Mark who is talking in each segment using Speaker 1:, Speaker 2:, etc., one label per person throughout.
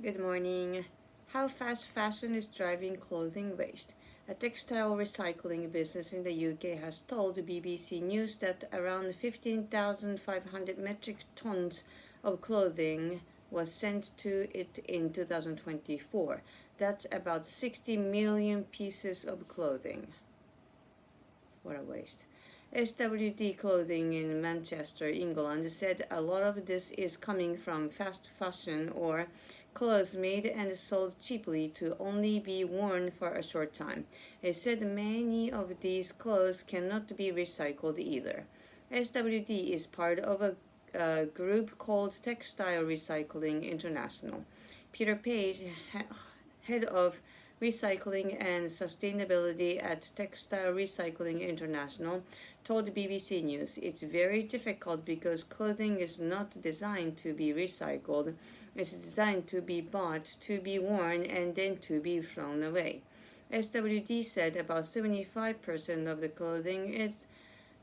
Speaker 1: Good morning. How fast fashion is driving clothing waste. A textile recycling business in the UK has told BBC News that around 15,500 metric tons of clothing was sent to it in 2024. That's about 60 million pieces of clothing. What a waste. SWD Clothing in Manchester, England said a lot of this is coming from fast fashion or clothes made and sold cheaply to only be worn for a short time. It said many of these clothes cannot be recycled either. SWD is part of a group called Textile Recycling International. Peter Page, head of Recycling and Sustainability at Textile Recycling International, told BBC News it's very difficult because clothing is not designed to be recycled. It's designed to be bought, to be worn, and then to be thrown away. SWD said about 75% of the clothing it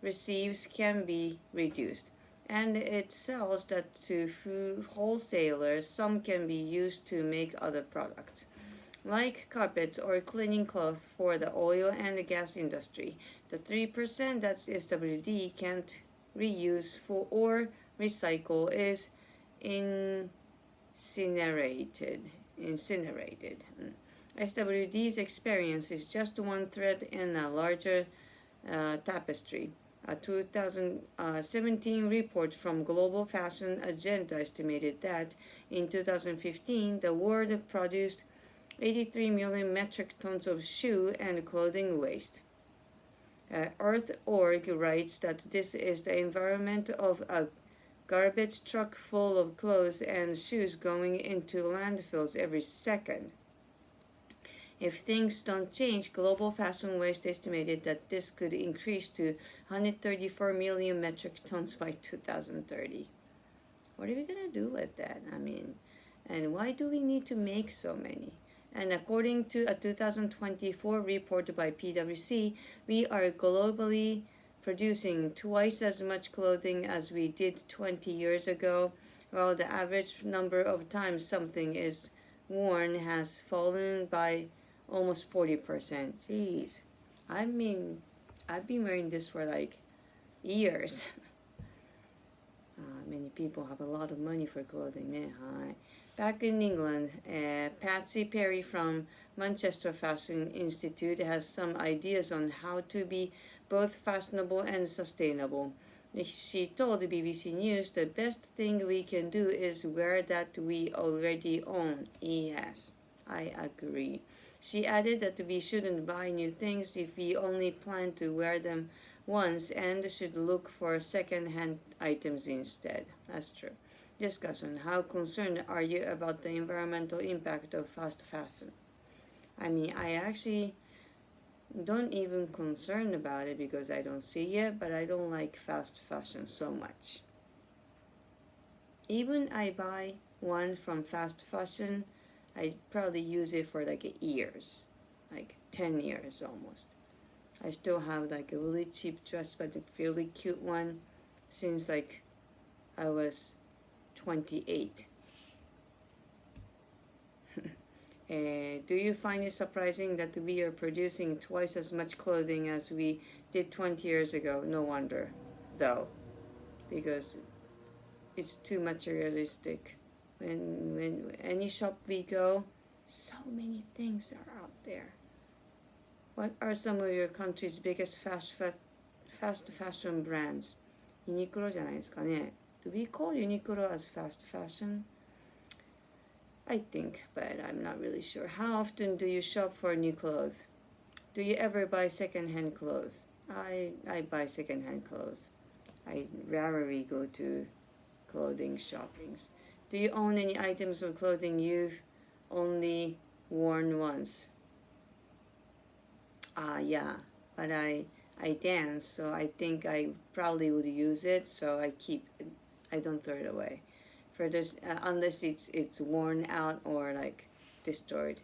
Speaker 1: receives can be reduced, and it sells that to wholesalers. Some can be used to make other products like carpets or cleaning cloth for the oil and gas industry. The 3% that SWD can't reuse for or recycle is incinerated. SWD's experience is just one thread in a larger tapestry. A 2017 report from Global Fashion Agenda estimated that in 2015 the world produced 83 million metric tons of shoe and clothing waste. Earth.org writes that this is the environment of a garbage truck full of clothes and shoes going into landfills every second. If things don't change, global fashion waste estimated that this could increase to 134 million metric tons by 2030. What are we going to do with that? And why do we need to make so many? And according to a 2024 report by PwC, we are globally producing twice as much clothing as we did 20 years ago, while the average number of times something is worn has fallen by almost 40%. Jeez. I mean, I've been wearing this for like years. Many people have a lot of money for clothing. Back in England, Patsy Perry from Manchester Fashion Institute has some ideas on how to be both fashionable and sustainable. She told the BBC News the best thing we can do is wear that we already own. Yes, I agree. She added that we shouldn't buy new things if we only plan to wear them once and should look for second-hand items instead. That's true. Discussion. How concerned are you about the environmental impact of fast fashion? I actually don't even concerned about it because I don't see it, but I don't like fast fashion so much. Even I buy one from fast fashion, I probably use it for like years, like 10 years almost. I still have like a really cheap dress, but a really cute one since like I was 28. Do you find it surprising that we are producing twice as much clothing as we did 20 years ago? No wonder, though, because it's too materialistic. When any shop we go, so many things are out there. What are some of your country's biggest fast fashion brands? ユニクロじゃないですかね。Do we call Uniqlo as fast fashion? I think, but I'm not really sure. How often do you shop for new clothes? Do you ever buy second-hand clothes? I buy second-hand clothes. I rarely go to clothing shoppings. Do you own any items of clothing you've only worn once? Yeah, but I dance, so I think I probably would use it, so I keep it. I don't throw it away. For this, unless it's worn out or like destroyed,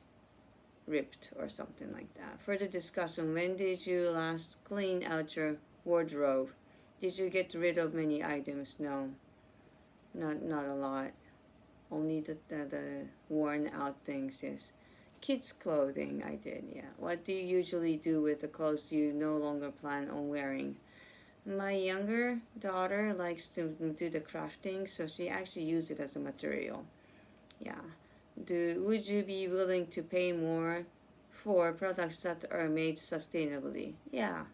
Speaker 1: ripped or something like that. For the discussion, when did you last clean out your wardrobe? Did you get rid of many items? No, not a lot. only the worn out things. Yes. Kids clothing I did, yeah. What do you usually do with the clothes you no longer plan on wearing? My younger daughter likes to do the crafting, so she actually uses it as a material. Yeah. Would you be willing to pay more for products that are made sustainably? Yeah.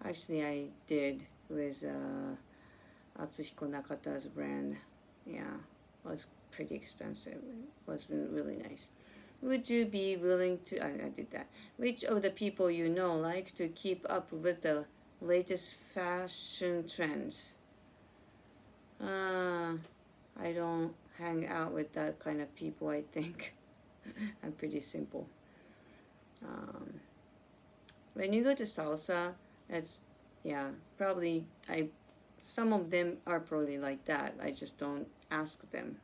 Speaker 1: Actually, I did with Atsuhiko Nakata's brand. Yeah. It was pretty expensive. It was really nice. Would you be willing to? I did that. Which of the people you know like to keep up with the latest fashion trends? Uh, I don't hang out with that kind of people, I think. I'm pretty simple. Um, when you go to salsa, it's, yeah, probably, some of them are probably like that. I just don't ask them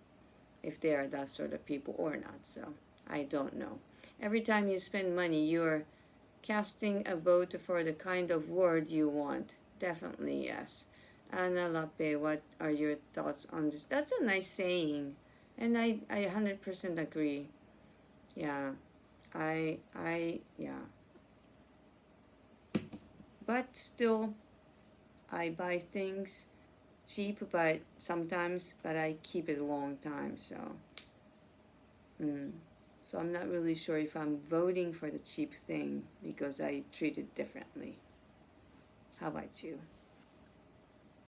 Speaker 1: if they are that sort of people or not, so I don't know. Every time you spend money, you're casting a vote for the kind of word you want. Definitely yes. Anna Lape, what are your thoughts on this? That's a nice saying, and I 100% agree. Yeah, yeah. But still, I buy things cheap, but sometimes, but I keep it a long time. So, mm. So I'm not really sure if I'm voting for the cheap thing because I treat it differently. How about you?